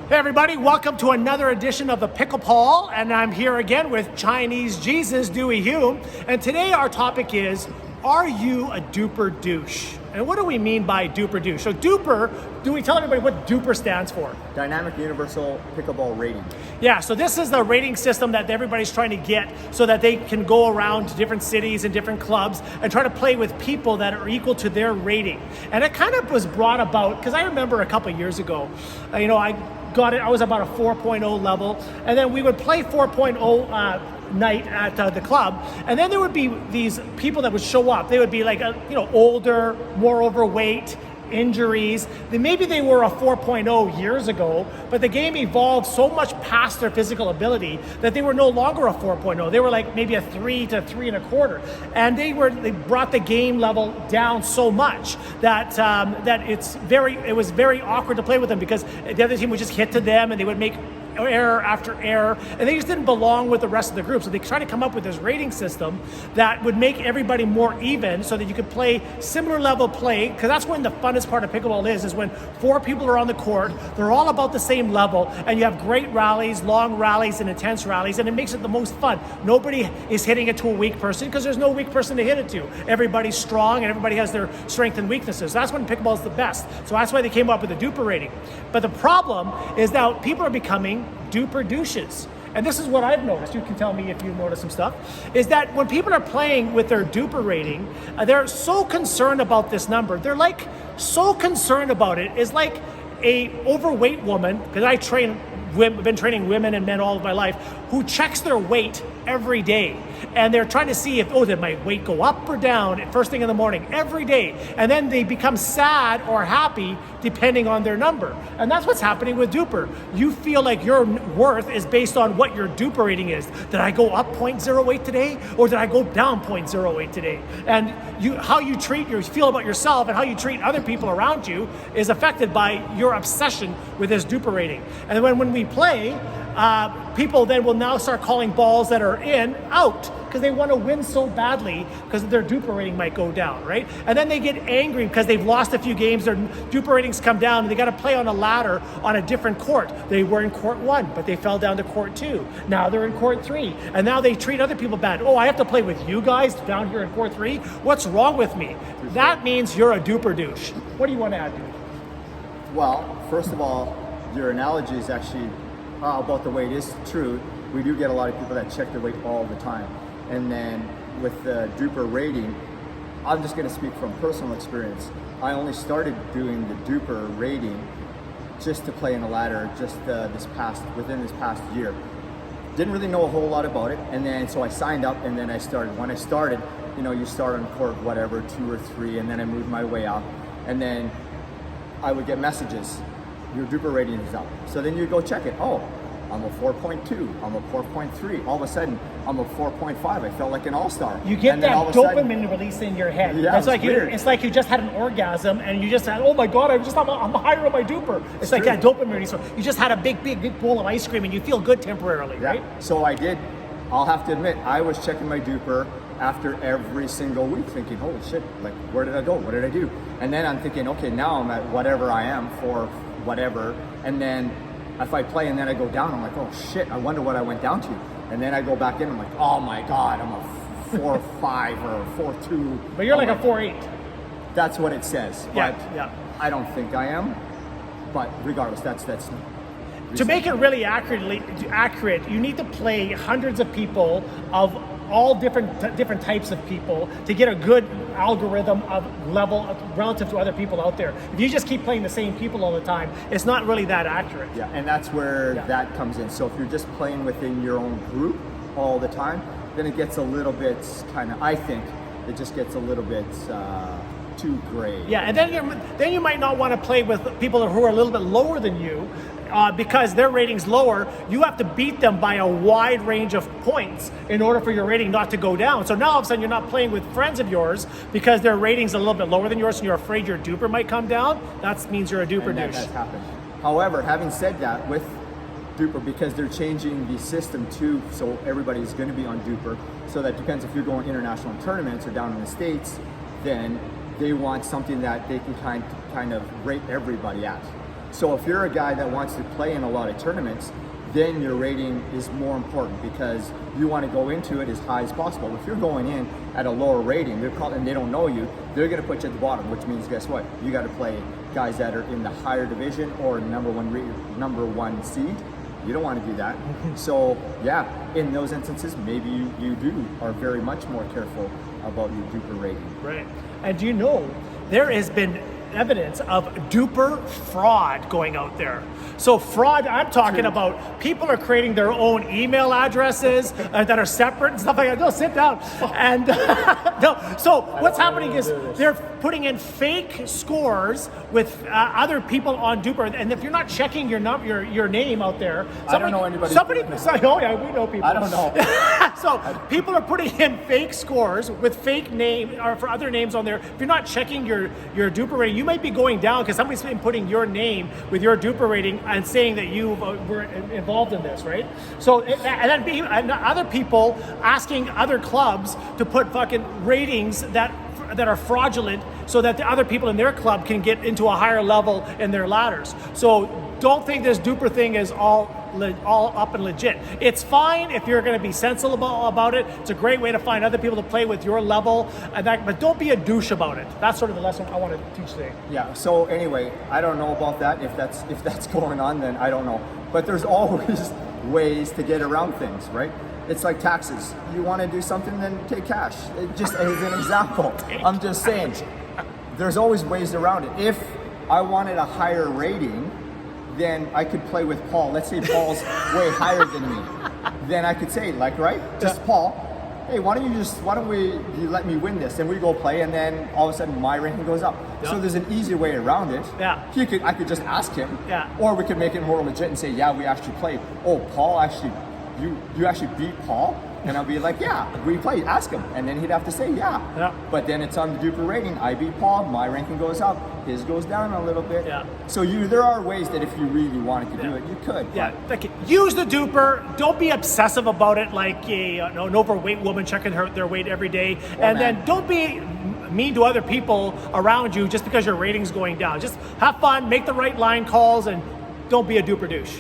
Hey everybody, welcome to another edition of the PicklePaul, and I'm here again with Chinese Jesus, Dewey Hume, and today our topic is, are you a DUPR douche? And what do we mean by DUPR douche? So DUPR, do we tell everybody what DUPR stands for? Dynamic Universal Pickleball Rating. Yeah, so this is the rating system that everybody's trying to get so that they can go around to different cities and different clubs and try to play with people that are equal to their rating. And it kind of was brought about, because I remember a couple years ago, I was about a 4.0 level, and then we would play 4.0 night at the club, and then there would be these people that would show up. They would be like older, more overweight, injuries. Maybe they were a 4.0 years ago, but the game evolved so much past their physical ability that they were no longer a 4.0. They were like maybe a 3 to 3 1/4, and they brought the game level down so much that it was very awkward to play with them, because the other team would just hit to them and they would make error after error, and they just didn't belong with the rest of the group. So they tried to come up with this rating system that would make everybody more even, so that you could play similar level play, because that's when the funnest part of pickleball is when 4 people are on the court, they're all about the same level, and you have great rallies, long rallies, and intense rallies, and it makes it the most fun. Nobody is hitting it to a weak person, because there's no weak person to hit it to. Everybody's strong, and everybody has their strength and weaknesses. That's when pickleball is the best. So that's why they came up with the DUPR rating. But the problem is now people are becoming DUPR douches. And this is what I've noticed, you can tell me if you've noticed some stuff, is that when people are playing with their DUPR rating, they're so concerned about this number. They're like so concerned about it. It's like a overweight woman, because I've been training women and men all of my life, who checks their weight every day. And they're trying to see if, did my weight go up or down first thing in the morning, every day. And then they become sad or happy depending on their number. And that's what's happening with DUPR. You feel like your worth is based on what your DUPR rating is. Did I go up 0.08 today? Or did I go down 0.08 today? And how you feel about yourself and how you treat other people around you is affected by your obsession with this DUPR rating. And when we play, people then will now start calling balls that are in out, because they want to win so badly, because their DUPR rating might go down, right? And then they get angry because they've lost a few games, their DUPR ratings come down, and they got to play on a ladder on a different court. They were in court 1, but they fell down to court 2. Now they're in court 3, and now they treat other people bad. I have to play with you guys down here in court 3? What's wrong with me? That means you're a DUPR douche. What do you want to add, dude? Well, first of all, your analogy is actually about the weight is true. We do get a lot of people that check their weight all the time. And then with the DUPR rating, I'm just going to speak from personal experience. I only started doing the DUPR rating just to play in a ladder within this past year. Didn't really know a whole lot about it, and then so I signed up, and then I started. When I started, you start on court 2 or 3, and then I moved my way up, and then I would get messages, your DUPR rating is up. So then you go check it. I'm a 4.2, I'm a 4.3. All of a sudden, I'm a 4.5. I felt like an all-star. You get that dopamine release in your head. Yeah, it's like you just had an orgasm, and you just said, oh my God, I'm higher on my DUPR. It's like that dopamine release. So you just had a big bowl of ice cream, and you feel good temporarily, right? So I did. I'll have to admit, I was checking my DUPR after every single week, thinking, holy shit, like, where did I go? What did I do? And then I'm thinking, okay, now I'm at whatever I am for whatever, and then if I play and then I go down, I'm like, oh shit, I wonder what I went down to. And then I go back in, I'm like, oh my God, I'm a 4.5 or 4.2. But you're like a 4.8. That's what it says. But yeah. I don't think I am. But regardless, that's to make it really accurate, you need to play hundreds of people of all different types of people to get a good algorithm of level relative to other people out there. If you just keep playing the same people all the time, it's not really that accurate. Yeah, and that's where that comes in. So if you're just playing within your own group all the time, then it gets a little bit I think it just gets a little bit too gray. Yeah, and then you might not want to play with people who are a little bit lower than you, because their rating's lower. You have to beat them by a wide range of points in order for your rating not to go down. So now all of a sudden you're not playing with friends of yours because their rating's a little bit lower than yours, and you're afraid your DUPR might come down. That means you're a DUPR douche. That has happened. However, having said that, with DUPR, because they're changing the system too, so everybody's going to be on DUPR. So that depends if you're going international tournaments or down in the States, then they want something that they can kind of rate everybody at. So if you're a guy that wants to play in a lot of tournaments, then your rating is more important because you want to go into it as high as possible. If you're going in at a lower rating, and they don't know you, they're going to put you at the bottom, which means guess what? You got to play guys that are in the higher division or number one seed. You don't want to do that. So yeah, in those instances, maybe you are very much more careful about your DUPR rating. Right. And do you know, there has been evidence of DUPR fraud going out there. So fraud, I'm talking about people are creating their own email addresses that are separate and stuff like that. No, sit down. And no. So what's happening is they're putting in fake scores with other people on DUPR, and if you're not checking your name out there, I don't know anybody. Oh yeah, we know people. I don't know. So people are putting in fake scores with fake name or for other names on there. If you're not checking your DUPR rating, you might be going down because somebody's been putting your name with your DUPR rating and saying that you were involved in this, right? So and other people asking other clubs to put fucking ratings that are fraudulent so that the other people in their club can get into a higher level in their ladders. So don't think this DUPR thing is all up and legit. It's fine if you're going to be sensible about it. It's a great way to find other people to play with your level, but don't be a douche about it. That's sort of the lesson I want to teach today. Yeah. So anyway, I don't know about that. If that's going on, then I don't know. But there's always ways to get around things, right? It's like taxes. You want to do something, then take cash. Just as an example. I'm just saying, there's always ways around it. If I wanted a higher rating, then I could play with Paul. Let's say Paul's way higher than me. Then I could say, like, right? Just Paul, hey, why don't you let me win this? And we go play, and then all of a sudden my ranking goes up. Yep. So there's an easy way around it. Yeah. I could just ask him. Yeah. Or we could make it more legit and say, yeah, we actually played. Oh, Paul actually, you actually beat Paul? And I'll be like, yeah, we played, ask him. And then he'd have to say, yeah. But then it's on the DUPR rating. I beat Paul, my ranking goes up, his goes down a little bit. Yeah. So there are ways that if you really wanted to do it, you could. Yeah. Like, use the DUPR. Don't be obsessive about it like an overweight woman checking their weight every day. Then don't be mean to other people around you just because your rating's going down. Just have fun, make the right line calls, and don't be a DUPR douche.